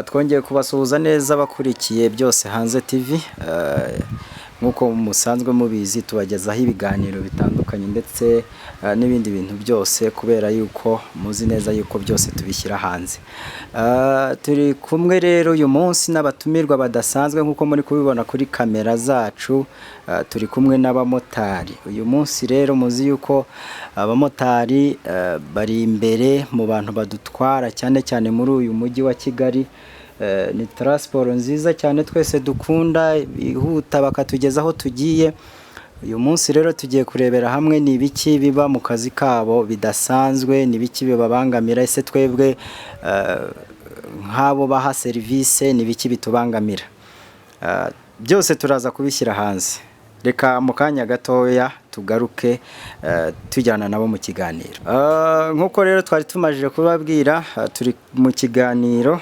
Twongeye kubasuhuza neza bakurikiye Byose Hanze TV. Nk'uko musanzwe mubizi tubagezaho ibiganiro bitandukanye ndetse n'ibindi bintu byose, kubera yuko muzi neza yuko byose tubishyira hanze. Turi kumwe rero uyu munsi n'abatumirwa badasanzwe nk'uko muri kubibona kuri kamera zacu. Turi kumwe n'abamotari. Uyu munsi rero muzi yuko abamotari bari imbere mu bantu badutwara cyane cyane muri uyu mujyi wa Kigali. Ni transport nziza cyane twese dukunda, ihuta bakatugeza aho tugiye. Uyu munsi rero tugiye kurebera hamwe ni ibiki biba mu kazi kabo bidasanzwe, ni ibiki bibabangamira, ese twebwe nk'abo baha serivisi ni ibiki bitubangamira. Byose turaza kubishyira hanze. Reka mu kanya gatoya tugaruke tujyana nabo mu kiganiro. Nk'uko rero twari tumajije kubabwira, turi mu kiganiro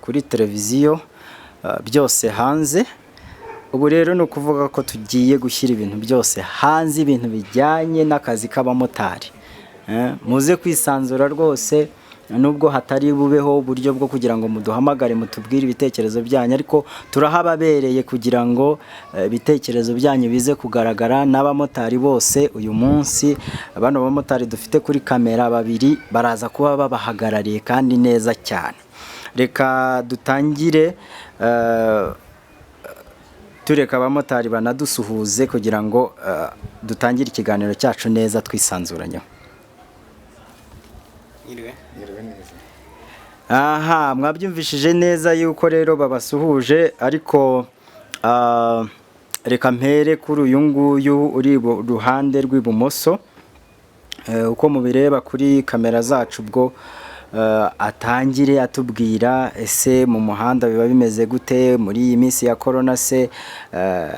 kuri televiziyo Byose Hanze. Ubu rero ni ukuvuga ko tugiye gushyira ibintu byose hanze, ibintu bijyanye n'akazi k'abamotari. Muze kwisanzura rwose, nubwo hatari bubeho uburyo bwo kugira ngo muduhamagare mutubwire ibitekerezo byanyu, ariko turahababereye kugira ngo ibitekerezo byanyu bize kugaragara. N'abamotari bose uyu munsi, abana b'abamotari dufite kuri kamera babiri baraza kuba babahagarariye kandi neza cyane. Reka dutangire tureka abamotari banadusuhuze kugira ngo dutangire ikiganiro cyacu neza twisanzuranyeho. Aha, mwabyumvishije neza yuko rero babasuhuje, ariko reka mpere kuri uyu nguyu uri ruhande rw'ibumoso. Uko mubireba kuri kamera zacu, ubwo atangire atubwira ese mu muhanda biba bimeze gute muri iyi minsi ya corona, se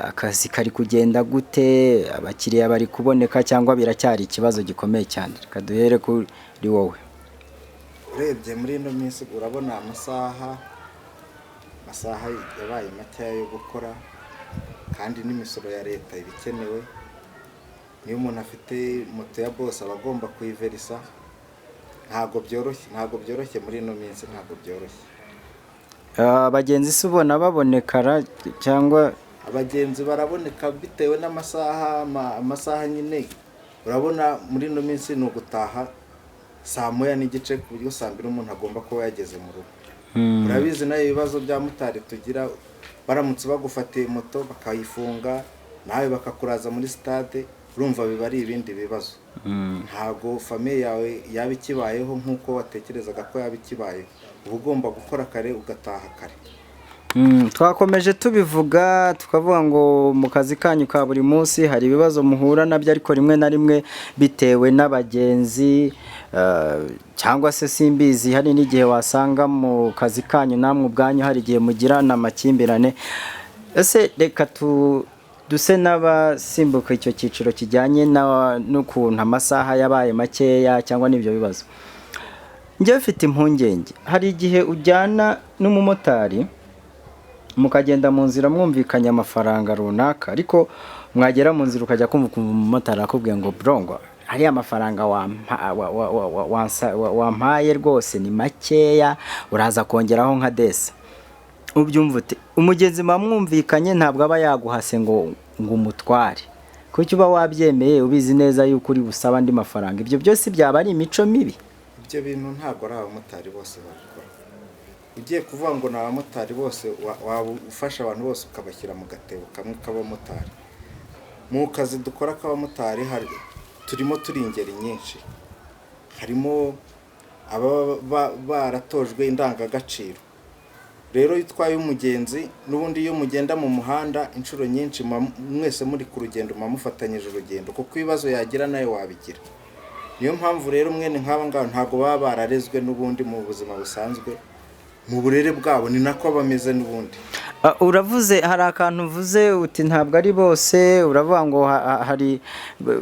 akazi kari kugenda gute, abakiriya bari kuboneka cyangwa biracyari ikibazo gikomeye cyane? Reka duhere kuri wowe. Urebye muri ino minsi urabona amasaha yabaye makeya yo gukora, kandi n'imisoro ya leta ibikenewe. Niyo umuntu afite moto ya boss aba agomba kuyiverisa. Ntabwo byoroshye muri ino minsi, ntabwo byoroshye. Abagenzi se ubona babonekara cyangwa? Abagenzi baraboneka bitewe n'amasaha, amasaha nyine. Urabona muri ino minsi ni ugutaha saa moya n'igice, ku buryo saa mbiri umuntu agomba kuba yageze mu rugo. Urabizi nayo ibibazo bya motari tugira, baramutse bagufatiye moto bakayifunga nawe bakakuraza muri stade, urumva biba ari ibindi bibazo. Ntabwo famille yawe yaba ikibayeho nk'uko watekerezaga ko yaba ikibayeho. Uba ugomba gukora kare ugataha kare. Twakomeje tubivuga tukavuga ngo mu kazi kanyu ka buri munsi hari ibibazo muhura nabyo, ariko rimwe na rimwe bitewe n'abagenzi cyangwa se simbizi, hari n'igihe wasanga mu kazi kanyu namwe ubwanyu hari igihe mugirana amakimbirane. Ese reka duse n'abasimbuka icyo cyiciro kijyanye n'ukuntu amasaha yabaye makeya cyangwa n'ibyo bibazo. Njye mfite impungenge, hari igihe ujyana n'umumotari mukagenda mu nzira mwumvikanye amafaranga runaka, ariko mwagera mu nzira ukajya kumva umumotari akubwiye ngo brongo, hari amafaranga wampaye rwose ni makeya, uraza kongeraho nka desa. Ubyumva ute? Umugenzi mwumvikanye ntabwo aba yaguhase ngo umutware, kuko uba wabyemeye ubizi neza yuko uri busaba andi mafaranga. Ibyo byose byaba ari imico mibi. Ibyo bintu ntabwo ari abamotari bose babikora. Ugiye kuvuga ngo ni abamotari bose, waba ufasha abantu bose ukabashyira mu gatebo kamwe k'abamotari. Mu kazi dukora k'abamotari turimo turi ingeri nyinshi. Harimo ababa baratojwe indangagaciro. Rero iyo utwaye umugenzi n'ubundi iyo mugenda mu muhanda inshuro nyinshi mwese muri ku rugendo mufatanyije urugendo, kuko ibibazo yagira nayo wabigira. Niyo mpamvu rero mwene nk'aba ngaba ntabwo baba bararezwe n'ubundi mu buzima busanzwe, mu burere bwabo ni nako bameze n'ubundi. Uravuze, hari akantu uvuze uti ntabwo ari bose. Uravuga ngo hari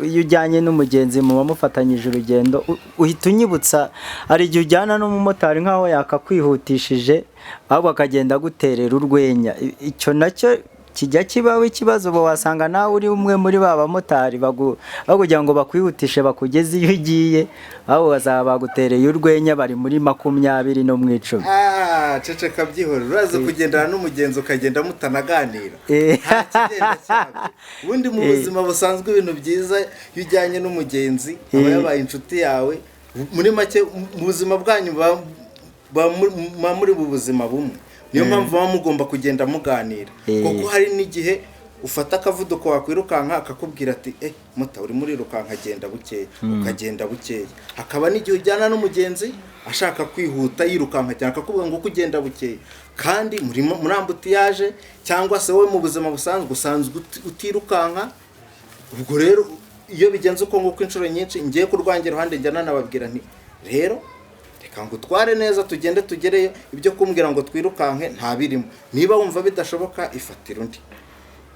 iyo ujyanye n'umugenzi mu bamufatanyije urugendo, uhita unyibutsa hari igihe ujyana n'umumotari nk'aho yakakwihutishije ahubwo akagenda guterera urwenya. Icyo nacyo kijya kibaho ikibazo uba wasanga nawe uri umwe muri ba bamotari kugira ngo bakwihutishe bakugeze iyo ugiye, aho bazaba bagutereye urwenya bari muri 20 no mu 10. Ceceka byihora, uraza kugendana n'umugenzi ukagenda mutanaganira, nta kigenda cyane. Ubundi mu buzima busanzwe ibintu byiza iyo ujyanye n'umugenzi aba yabaye inshuti yawe. Muri make mu buzima bwanyu muri bu buzima bumwe, niyo mpamvu baba mugomba kugenda muganira, kuko hari n'igihe ufata akavuduko wakwirukanka akakubwira ati mota uri muri rukanka agenda bukeya, ukagenda bukeya. Hakaba n'igihe ujyana n'umugenzi ashaka kwihuta yirukanka cyane akakubwira ngo kugenda bukeya, kandi muri ambutiyaje cyangwa se wowe mu buzima busanzwe utirukanka. Ubwo rero iyo bigenze uko nguko inshuro nyinshi, ngiye ku rwange ruhande njyana nababwira nti rero reka ngo utware neza tugende tugereyo, ibyo kumbwira ngo twirukanke nta birimo. Niba wumva bidashoboka ifatira undi.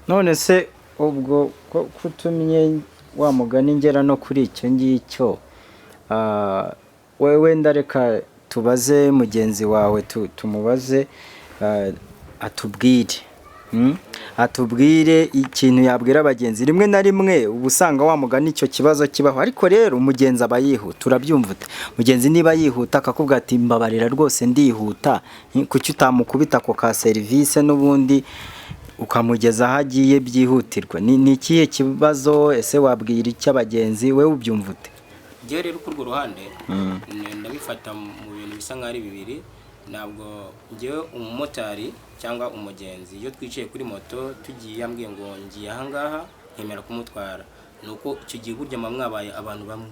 None se ubwo kutumye wa mugani ngera no kuri icyo ngicyo, wewe ndareka tubaze mugenzi wawe, tumubaze atubwire ikintu yabwira abagenzi. Rimwe na rimwe uba usanga wa mugani icyo kibazo kibaho, ariko rero umugenzi aba yihuta. Urabyumva ute? Mugenzi niba yihuta akakubwira ati mbabarira rwose ndihuta, kuki utamukubita ako ka serivisi n'ubundi ukamugeza aho agiye byihutirwa? Ni ikihe kibazo? Ese wabwira icyo abagenzi, wewe ubyumva ute? Njye rero kuri urwo ruhande ndabifata mu bintu bisa nk'ari bibiri. Ntabwo njyewe umumotari cyangwa umugenzi iyo twicaye kuri moto tugiye yambwiye ngo ngiye ahangaha nkemera kumutwara, nuko icyo gihe burya mwabaye abantu bamwe.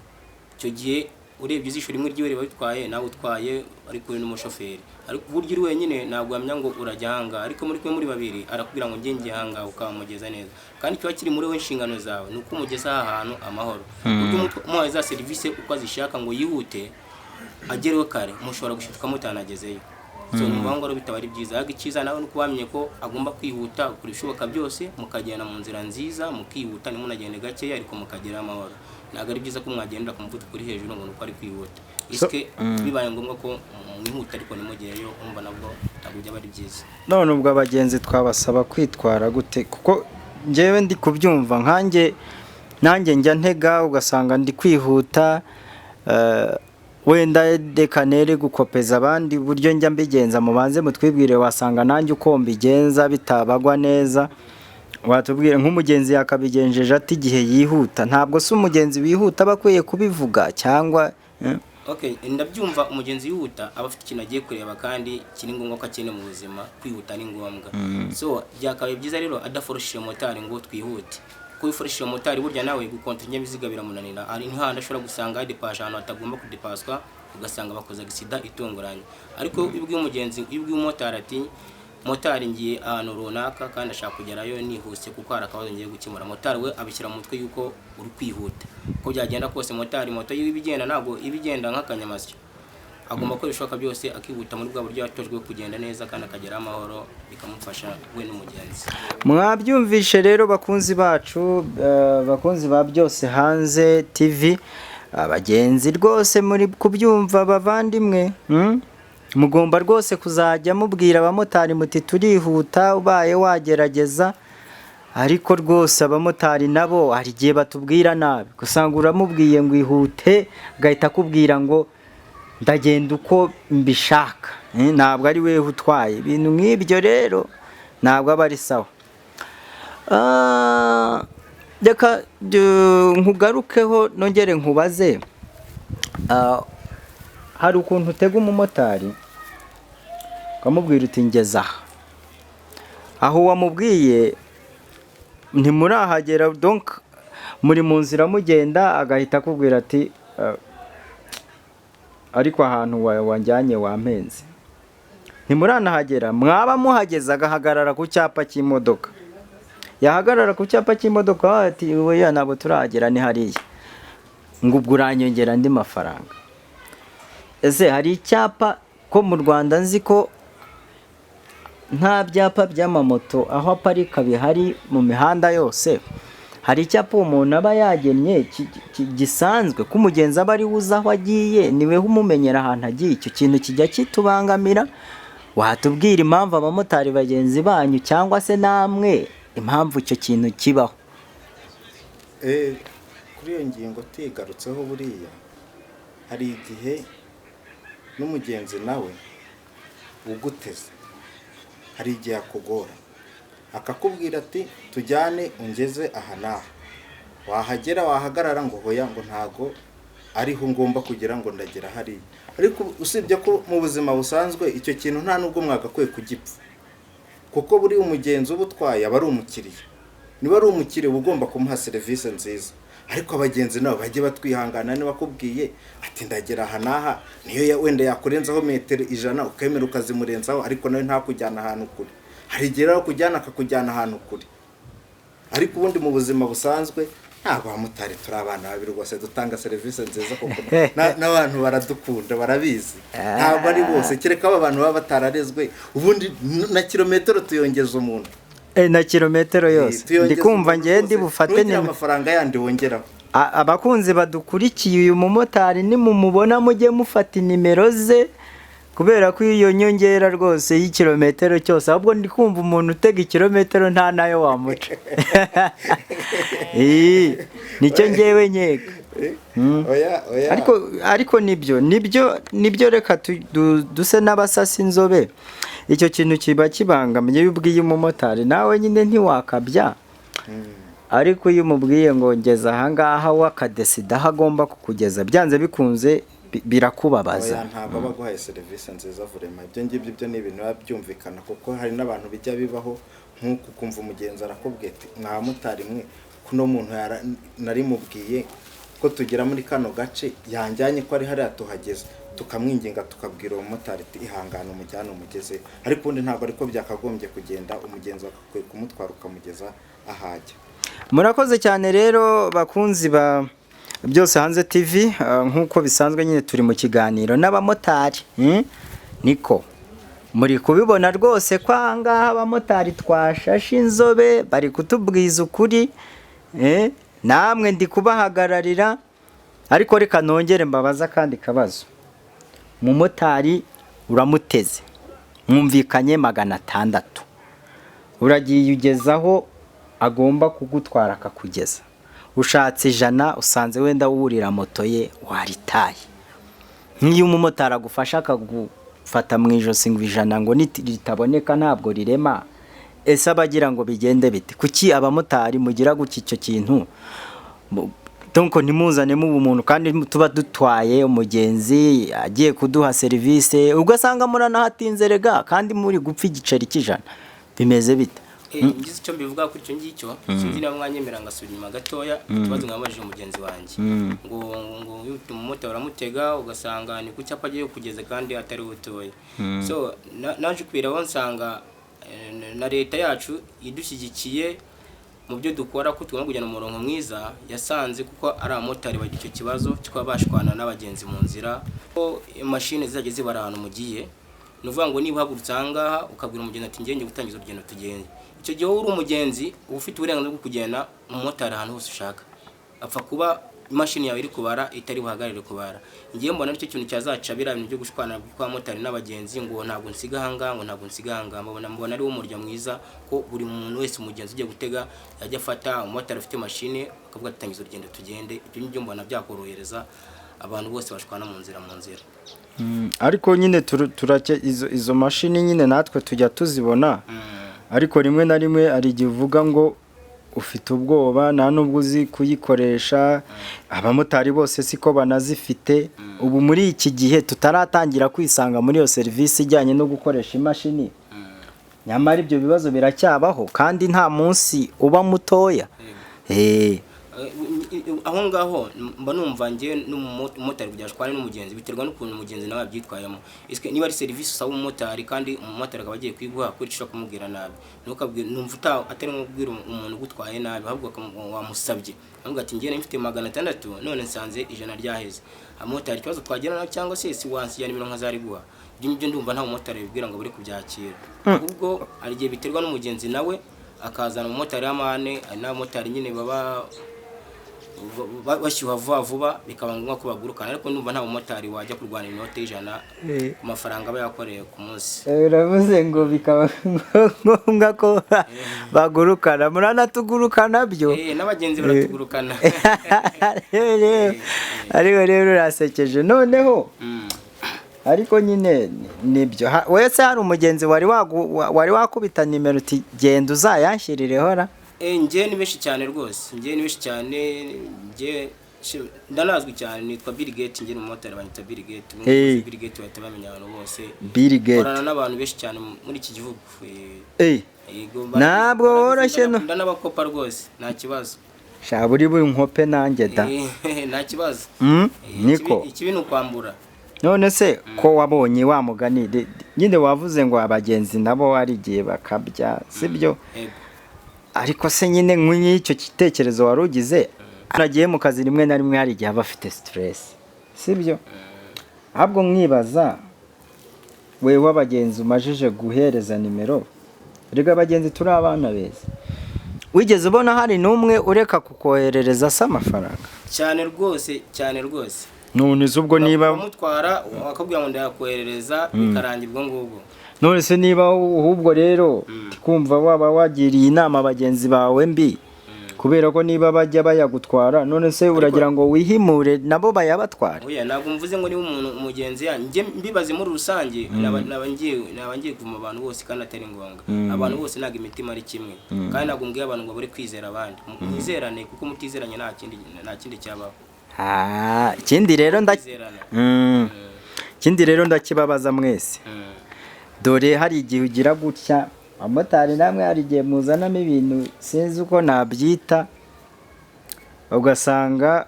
Icyo gihe urebye izisho rimwe ry'iwe riba bitwaye nawe utwaye ariko uri n'umushoferi, ariko burya uri wenyine ntabwo wamenya ngo urajya ahangaha, ariko muri babiri arakubwira ngo ngiye ahangaha ukamugeza neza, kandi kiba kiri muri we inshingano zawe nuko umugeza ahantu amahoro. Burya umuhaye za serivisi uko azishaka ngo yihute agerewe kare, mushobora gushituka mutanagezeyo. So numva ngo bitaba ari byiza, ariko icyiza nawe nuko wamenye ko agomba kwihuta kuri bishoboka byose, mukagenda mu nzira nziza mukihuta, nimunagende gakeya ariko mukagera amahoro. Ntabwo ari byiza ko mwagendera ku muvuduko uri hejuru ngo nuko ari kwihuta. Iske bibaye ngombwa ko mwihuta ariko nimugereyo, umva nabwo ntabwo byaba ari byiza. None ubwo abagenzi twabasaba kwitwara gute? Kuko njyewe ndi kubyumva nanjye njya ntega ugasanga ndi kwihuta, wenda reka nere gukopeza abandi buryo njya mbigenza, mubanze mutwibwire wasanga nanjye uko mbigenza bitabagwa neza. Watubwire nk'umugenzi yakabigenjeje ati igihe yihuta, ntabwo se umugenzi wihuta bakwiye kubivuga cyangwa Okay, ndabyumva umugenzi yihuta aba afite ikintu agiye kureba kandi kiri ngombwa ko akene mu buzima, kwihuta ni ngombwa. So byakabaye byiza rero adaforoshije motari ngo twihute, kubiforishije motari burya nawe gukontra inyabiziga biramunanira. Ari ntihanda ashobora gusanga depasha ahantu atagomba kudepaswa, ugasanga bakoze accident itunguranye. Ariko ibwi umugenzi ibwi umotari ati motari ngiye ahantu runaka kandi ashaka kugerayo nihuse kuko harakabazo ngiye gukemura, motari we abishyira mu mutwe yuko uri kwihuta. Ko byagenda kose moto y'ibigenda ntabwo ibigenda nk'akanyamasyo, agomba ko bishoboka byose akihuta muri bwa buryo yatojwe kugenda neza kandi akagera amahoro, bikamufasha we n'umugenzi. Mwabyumvishe rero bakunzi bacu, bakunzi ba Byose Hanze TV, abagenzi rwose muri kubyumva bavandimwe, mugomba rwose kuzajya mubwira abamotari muti turihuta, ubaye wagerageza. Ariko rwose abamotari nabo hari igihe batubwira nabi, gusanga uramubwiye ngo ihute agahita akubwira ngo ndagenda uko mbishaka, ntabwo ari wewe utwaye. Ibintu nk'ibyo rero ntabwo aba ari sawa. Reka nkugarukeho nongere nkubaze, hari ukuntu utega umumotari ukamubwira uti ngeza aho wamubwiye ntimurahagera, donc muri mu nzira mugenda, agahita akubwira ati ariko ahantu wanjyanye wampenze, ntimuranahagera. Mwaba muhageze agahagarara ku cyapa cy'imodoka, yahagarara ku cyapa cy'imodoka ati oya ntabwo turahagera, ni hariya, ngo ubwo uranyongera andi mafaranga. Ese hari icyapa ko mu Rwanda nzi ko nta byapa by'amamoto aho aparika bihari mu mihanda yose? Hari icyapa umuntu aba yagennye gisanzwe ko umugenzi aba ari uza aho agiye, niwe umumenyera ahantu agiye. Icyo kintu kijya kitubangamira. Watubwira impamvu abamotari bagenzi banyu cyangwa se namwe impamvu icyo kintu kibaho. Kuri iyo ngingo tuyigarutseho, buriya hari igihe n'umugenzi nawe uguteze, hari igihe akugora akakubwira ati tujyane ungeze aha n'aha, wahagera wahagarara ngo hoya ngo ntago ariho ngomba kugira ngo ndagera hariya. Ariko usibye ko mu buzima busanzwe icyo kintu nta nubwo mwagakwiye kugipfa, kuko buri umugenzi uba utwaye aba ari umukiriya. Niba ari umukiriya uba ugomba kumuha serivisi nziza, ariko abagenzi nabo bajye batwihangana. Niba bakubwiye ati ndagera aha n'aha, niyo wenda yakurenzaho metero 100 ukemera ukazimurenzaho, ariko nawe ntakujyana ahantu kure. Hari igihe rero kujyana akakujyana ahantu kure. Ariko ubundi mu buzima busanzwe ntabwo abamotari turi abana babiri rwose, dutanga serivisi nziza kuko n'abantu baradukunda barabizi. Ntabwo ari bose, kereka aba bantu baba batararezwe. Ubundi na kilometero tuyongeza umuntu, na kilometero yose ndi kumva ngende bufate amafaranga yandi wongeraho. Abakunzi badukurikiye, uyu mumotari nimumubona mujye mufata nimero ze, kubera ko iyo nyongera rwose y'ikilometero cyose, ahubwo ndi kumva umuntu utega ikilometero nta nayo wamuca. Nicyo ngewe nkeka. Ariko nibyo reka duse n'abasasa inzobe. Icyo kintu kiba kibangamiye. Iyo ubwiye umumotari nawe nyine ntiwakabya, ariko iyo umubwiye ngo ngeza ahangaha wakadesida aho agomba kukugeza, byanze bikunze birakubabaza. Ntabwo aba aguhaye serivisi nziza vurema. Ibyo ngibyo byo ni ibintu biba byumvikana, kuko hari n'abantu bijya bibaho nk'uko kumva umugenzi arakubwiye ati mwa motari mwe, kuno muntu nari mubwiye ko tugera muri kano gace, yanjyanye ko ari hariya tuhageze, tukamwinginga tukabwira uwo motari ati ihangana umujyane umugeze. Ariko ubundi ntabwo ariko byakagombye kugenda, umugenzi akakwiye kumutwara ukamugeza ahajya. Murakoze cyane rero bakunzi ba Byose Hanze TV, nk'uko bisanzwe nyine turi mu kiganiro n'abamotari. Niko muri kubibona rwose ko ahangaha abamotari twashashe inzobe, bari kutubwiza ukuri. Namwe ndi kubahagararira, ariko reka nongere mbabaza kandi kabazo. Umumotari uramuteze, mwumvikanye 600, uragiye ugezaho agomba kugutwara akakugeza. Ushatse 100 usanze wenda wurira moto ye waritaye. Nk'iyo umumotari agufasha akagufata mu ijosi ngo 100 ngo nitaboneka ntabwo rirema, ese abagira ngo bigende bite? Kuki abamotari mugira guki icyo kintu? Tonko nimuzane mu bumuntu kandi tuba dutwaye umugenzi agiye kuduha serivisi, ugasanga muranahatinze rega kandi muri gupfa igiceri cy'ijana. Bimeze bite? Ngize icyo mbivuga kuri icyo ngicyo, sinzi na mwanyemera ngasubira inyuma gatoya. Ikibazo mwabajije umugenzi wanjye ngo umumotari uramutega ugasanga ni ku cyapa agiye kugeza kandi atari utoye. So naje kwiraho nsanga na leta yacu idushyigikiye mu byo dukora, ko tugomba kujyana umurongo mwiza. Yasanze kuko ari abamotari bagira icyo kibazo cyo bashwana n'abagenzi mu nzira, ko imashini zizajya zibara ahantu mugiye. Nuvuga ngo niba uhagurutse ahangaha ukabwira umugenzi ati ngenge gutangiza urugendo tugende, icyo gihe uri umugenzi ufite uburenganzira bwo kugenda umumotari ahantu hose ushaka. Apfa kuba imashini yawe iri kubara itari buhagarire kubara. Ngiye mbona nicyo kintu cyazaca bira ibintu byo gushwana kwa motari n'abagenzi, ngo ntabwo nsiga hanga, ngo ntabwo nsiga hanga. Mbona ari wo murya mwiza, ko buri muntu wese umugenzi ugiye gutega yajya afata umumotari ufite mashini akavuga atangiza urugendo tugende. Ibyo nibyo mbona byakorohereza abantu bose bashwana mu nzira. Ariko nyine turake izo mashini nyine natwe tujya tuzibona. Ariko rimwe na rimwe ari givuga ngo ufite ubwoba nta nubwo uzi kuyikoresha. Abamotari bose siko banazifite. Ubu muri iki gihe tutaratangira kwisanga muri iyo serivisi ijyanye no gukoresha imashini, nyamara ibyo bibazo biracyabaho kandi nta munsi uba mutoya. Aho ngaho mba numva ngiye n'umumotari kujya ashwana n'umugenzi biterwa n'ukuntu umugenzi nawe abyitwayemo. Niba ari serivisi usaba umumotari kandi umumotari akaba agiye kwiguha akoresha kumubwira nabi, numva atari nkubwira umuntu ugutwaye nabi, ahubwo wamusabye avuga ati ngiye mfite 600 none nsanze 100 ryaheze. Umumotari ikibazo twagirana cyangwa se wansi ya nimero nkazariguha. Ibyo ndumva nta umumotari bibwira ngo bari kubyakira, ahubwo ari gihe biterwa n'umugenzi nawe akazana umumotari y'amane. Ari n'abamotari nyine baba bashyuha vuba vuba bikaba ngombwa ko bagurukana, ariko numva nta mumotari wajya kurwana inote y'ijana ku mafaranga aba yakoreye ku munsi. uravuze ngo bikaba ngombwa ko bagurukana, muranatugurukana byo n'abagenzi baratugurukana. ariko rero urasekeje noneho. Ariko nyine nibyo wese hari umugenzi wari wakubita nimero uti genda uzayanshyirireho ra? Njye ni benshi cyane rwose, njye ni benshi cyane, njye ndanazwi cyane, nitwa Bill Gates, njye n'umumotari banyita Bill Gates. Bill Gates bahita bamenya abantu bose. Bill Gates korana n'abantu benshi cyane muri iki gihugu. Ntabwo woroshye no ndanabakopa rwose nta kibazo. Shaburi bunkope nanjye da. Nta kibazo. Niko ikibi nukwambura. None se ko wabonye wa mugani nyine wavuze ngo abagenzi nabo ari giye bakabya sibyo? Ariko se nyine nk'icyo gitekerezo warugize aragiye mu kazi rimwe na rimwe hari igihe bafite stress sibyo? Ahubwo mwibaza wewe abagenzi umajije guhereza nimero, rega abagenzi turi abana beza, wigeze ubona hari n'umwe ureka kukoherereza se amafaranga? Cyane rwose, cyane rwose. None ubwo niba mutwara akabwira ngo ndakoherereza bikarangirwa ngubwo. None se niba ahubwo rero kumva waba wagiriye inama abagenzi bawe mbi kubera ko niba bajya bayagutwara, none se uragira ngo wihimure nabo bayabatware? Oya, ntabwo mvuze ngo niba umuntu umugenzi yanjye mbibaze muri rusange, nabangiye kuvuma abantu bose kandi atari ngombwa. Abantu bose ntabwo imitima ari kimwe, kandi ntabwo mbwiye abantu ngo bari kwizera abandi. Mwizerane kuko mutizeranye nta kindi cyabaho. Ikindi rero ndakibabaza mwese, dore hari igihe ugira gutya abamotari namwe hari igihe muzanamo ibintu sinzi uko nabyita, ugasanga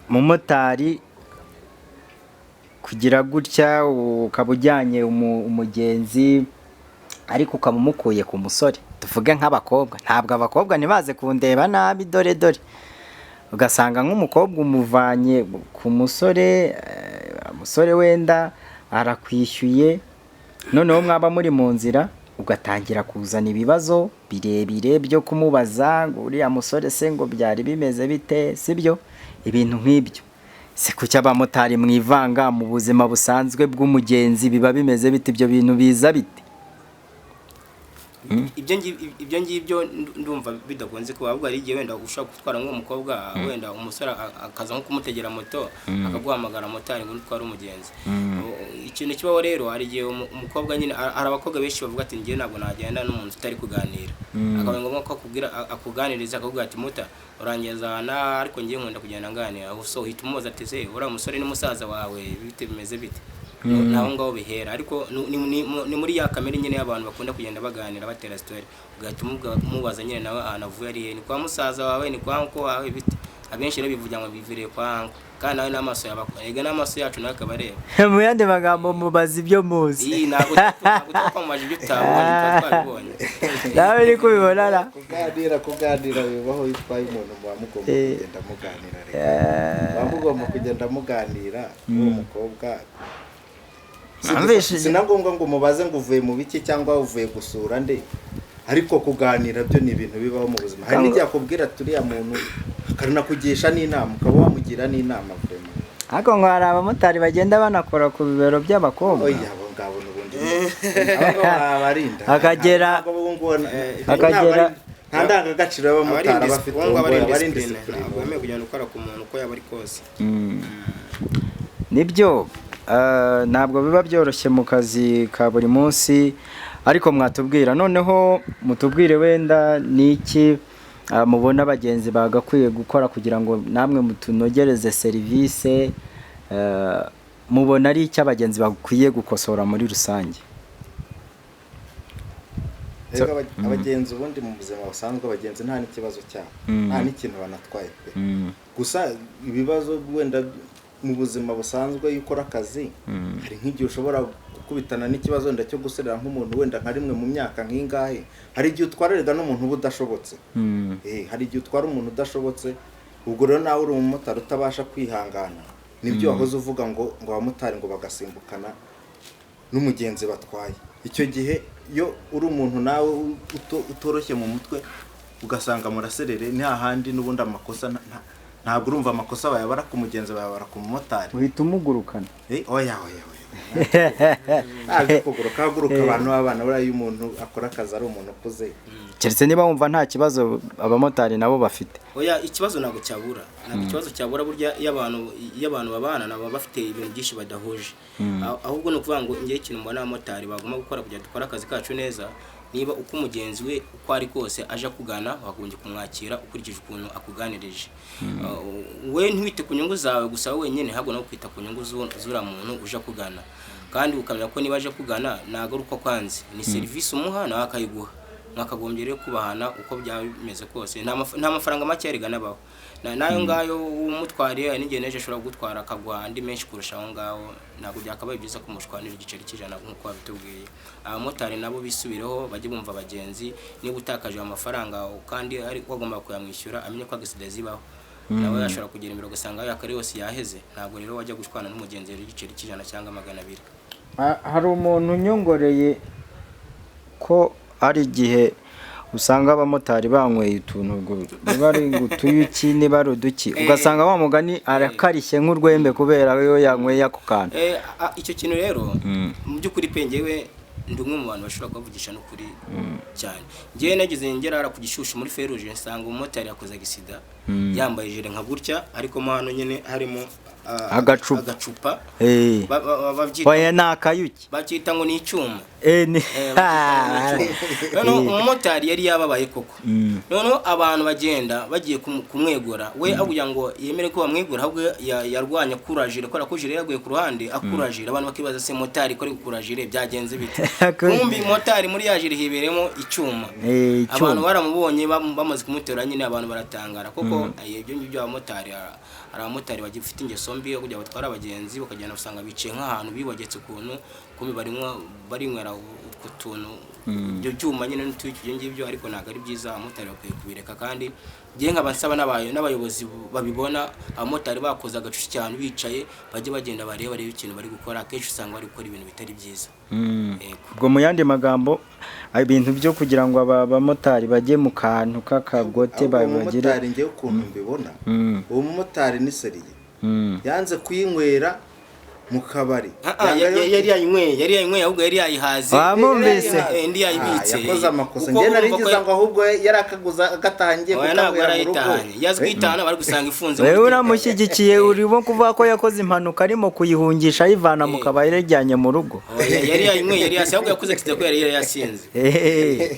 umumotari kugira gutya ukaba ujyanye umugenzi ariko ukaba umukuye ku musore, tuvuge nk'abakobwa, ntabwo abakobwa ntibaze kundeba nabi dore ugasanga nk'umukobwa umuvanye ku musore, umusore wenda arakwishyuye, noneho mwaba muri mu nzira ugatangira kuzana ibibazo birebire byo kumubaza ngo uriya musore se ngo byari bimeze bite sibyo? Ibintu nk'ibyo se kuki abamotari mwivanga mu buzima busanzwe bw'umugenzi biba bimeze bite? Ibyo bintu biza bite? Ibyo ngibyo ndumva bidakunze kuba, ahubwo ari igihe wenda ushaka gutwara nk'umukobwa, wenda umusore akaza nko kumutegera moto akaguhamagara motari ngo utware umugenzi. Ikintu kibaho rero hari igihe umukobwa nyine, hari abakobwa benshi bavuga ati njye ntabwo nagenda n'umuntu tutari kuganira, akaba ngombwa ko akuganiriza akavuga ati muta urangeza ariko ngiye nkunda kugenda nganira, so uhita umubaza ati se uriya musore ni musaza wawe bite bimeze bite? Naho ngaho bihera, ariko ni muri ya kamere nyine y'abantu bakunda kugenda baganira batera story, ugahita umubaza nyine nawe ahantu avuye ari he, ni kwa musaza wawe, ni kwa nko wawe bite? Abenshi rero bivuga ngo bivire kwa nko, kandi nawe n'amaso y'abakora, n'amaso yacu nawe akabareba. Mu yandi magambo mubaza ibyo muzi. Ntabwo twakwamaje ibyo utabonye twabibonye. Nawe uri kubibona ra? Kuganira bibaho yitwaye umuntu muba mugomba kugenda muganira rero. Mugomba kugenda muganira n'uwo mukobwa. Sinagomba ngo mubaze ngo uvuye mu biki cyangwa uvuye gusura nde, ariko kuganira byo ni ibintu bibaho mu buzima. Hari n'igihe akubwira turiya muntu akaranakugisha n'inama, ukaba wamugira n'inama vrema. Ariko ngo hari abamotari bagenda banakora ku bibero by'abakobwa. Oya, abo ngabo n'ubundi abarinda akagera nta ndangagaciro y'abamotari bafite, abarinda discipline, bamwe kugenda ukora ku muntu uko yaba ari kose. Nibyo ntabwo biba byoroshye mu kazi ka buri munsi, ariko mwatubwira noneho mutubwire wenda niki mubona abagenzi bagakwiye gukora kugira ngo namwe mutunogereze serivisi, mubona ari icyo abagenzi bakwiye gukosora muri rusange? Abagenzi ubundi mu buzima busanzwe abagenzi nta n'ikibazo cyabo, nta n'ikintu banatwaye pe. Gusa ibibazo wenda mu buzima busanzwe iyo ukora akazi, hari nk'igihe ushobora gukubitana n'ikibazo wenda cyo guserera nk'umuntu wenda nka rimwe mu myaka nk'ingahe. Hari igihe utwarerega n'umuntu uba udashobotse, hari igihe utwara umuntu udashobotse, ubwo rero nawe uri umumotari utabasha kwihangana, nibyo wahoze uvuga ngo abamotari ngo bagasimbukana n'umugenzi batwaye. Icyo gihe iyo uri umuntu nawe utoroshye mu mutwe ugasanga muraserere, ni hahandi n'ubundi amakosa ntabwo urumva amakosa bayabara ku mugenzi, bayabara ku mumotari. uhita umugurukana. Oya ntabwo kuguruka, haguruka abantu b'abana, buriya iyo umuntu akora akazi ari umuntu ukuze. Keretse niba wumva nta kibazo abamotari nabo bafite. Oya, ikibazo ntabwo cyabura, ntabwo ikibazo cyabura, burya iyo abantu babana nabo bafite ibintu byinshi badahuje. Ahubwo no kuvuga ngo ngiye ikintu mbona abamotari bagomba gukora kugira dukora akazi kacu neza, niba uko umugenzi we uko ari kose aje kugana wagombye kumwakira ukurikije ukuntu akuganirije. We ntiwite ku nyungu zawe gusa wenyine, ahubwo no kwita ku nyungu z'ura muntu uje kugana, kandi ukamenya ko niba aje kugana nagaruka kwanze ni serivisi umuha nawe akayiguha. Mwakagombye rero kubahana uko byaba bimeze kose, nta mafaranga make yarigana baho nayo ngayo umutwariye n'igihe neje ashobora gutwara akagwa andi menshi kurusha aho ngaho, ntabwo byakabaye byiza kumushwanira igiceri cy'ijana nk'uko babitubwiye. Abamotari nabo bisubireho bajye bumva abagenzi, niba utakaje amafaranga kandi ari wagomba kuyamwishyura amenye ko agasida zibaho, nawe yashobora kugera imbere ugasanga yakari yose yaheze. Ntabwo rero wajya gushwana n'umugenzi igiceri cy'ijana cyangwa 200. Hari umuntu unyongoreye ko ari igihe usanga abamotari banyweye utuntu niba ari utuyuki niba ari uduki, ugasanga wa mugani arakarishye nk'urwembe kubera yo yanyweye ako kantu. Icyo kintu rero mu by'ukuri pengewe ndi umwe mu bantu bashobora kubavugisha n'ukuri cyane. Ngiye nagize ngera ku Gishushu muri Feruje, nsanga umumotari yakoze agisida yambaye ijire nka gutya, ariko mo hano nyine harimo agacupa oya ni akayuki bakita ngo ni icyuma. None umumotari yari yababaye koko, none abantu bagenda bagiye kumwegura, we abuya ngo yemere ko bamwegura, ahubwo yarwanya kurajire, ko arakujire yaguye ku ruhande akurajire. Abantu bakibaza se motari ko ari kurajire byagenze bite? Kumbi motari muri yajire hiberemo icyuma. Abantu baramubonye bamaze kumutera nyine, abantu baratangara koko. Ibyo ngibyo abamotari, hari abamotari bagifite ingeso mbi yo kujya batwara abagenzi bakagenda usanga biciye nk'ahantu bibagetse ukuntu, kumbi barinywera utwo tuntu ibyo byuma nyine n'utwikije ngibyo, ariko ntabwo ari byiza. Abamotari bakwiye kubireka, kandi ngiye nk'abasaba n'abayobozi babibona abamotari bakoze agacushi cyane bicaye bajye bagenda bareba ikintu bari gukora. Akenshi usanga bari gukora ibintu bitari byiza. Ubwo mu yandi magambo ibintu byo kugira ngo abamotari bajye mu kantu k'akagote bagire. Umumotari ngiye ukuntu mbibona, uwo mumotari ni seriye, yanze kuyinywera mu kabari. Yari yayinyweye ahubwo yari yayihaze. Wamumvise ndi yayibitse. Yakoze amakosa. Ngiye narigiza ngo ahubwo yarakaguza agatangiye kukamwera mu rugo. Yazwitana bari gusanga ifunze. Wewe uramushyigikiye, urimo kuvuga ko yakoze impanuka arimo kuyihungisha ayivana mu kabari yajyanye mu rugo. Yari yayinyweye, yari yasi ahubwo yakoze kizako yari yasinze.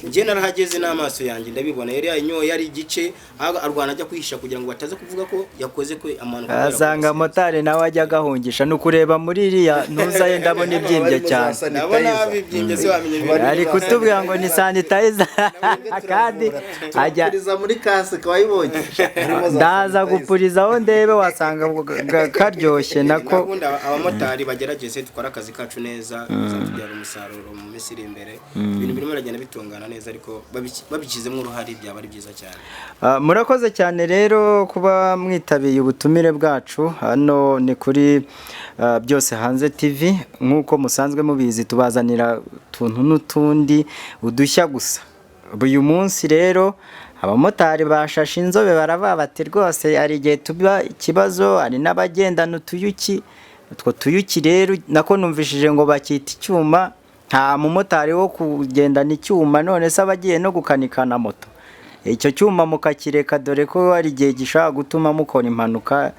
Ngiye narahageze n'amaso yanjye ndabibona, yari yayinyoye yari igice, arwana ajya kwihisha kugira ngo bataze kuvuga ko yakoze ko amanuka. Asanga motari nawe ajya gahungisha no kureba muri iriya ntuza ye ndabona ibyimbye cyane. Ndabona bibyimbye se wamenye. Ari kutubwira ngo ni sanitizer kandi ajya gupuriza muri kasike wayibonye. Ndaza gupurizaho ndebe wasanga karyoshye nako. Abamotari bagerageze dukora akazi kacu neza, tuzabyara umusaruro mu minsi iri imbere. Ibintu birimo biragenda bitungana neza, ariko babikizemo uruhare byaba ari byiza cyane. Murakoze cyane rero kuba mwitabiye ubutumire bwacu. Hano ni kuri Byose Hanze TV. Nk'uko musanzwe mubizi tubazanira tuntu n'utundi udushya gusa. Uyu munsi rero abamotari bashashe inzobe baravuga bati rwose ari igihe tuba ikibazo, ari n'abagendana utuyuki. Utwo tuyuki rero nako numvishije ngo bakita icyuma. Nta mumotari wo kugendana icyuma, none se abagiye no gukanikana moto. Icyo cyuma mukakireka, dore ko ari igihe gishaka gutuma mukora impanuka,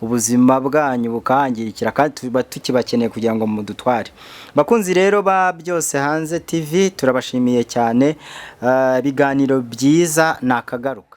ubuzima bwanyu bukahangirikira, kandi tuba tukibakeneye kugira ngo mudutware. Bakunzi rero ba Byose Hanze TV turabashimiye cyane. Ibiganiro byiza nakagaruka.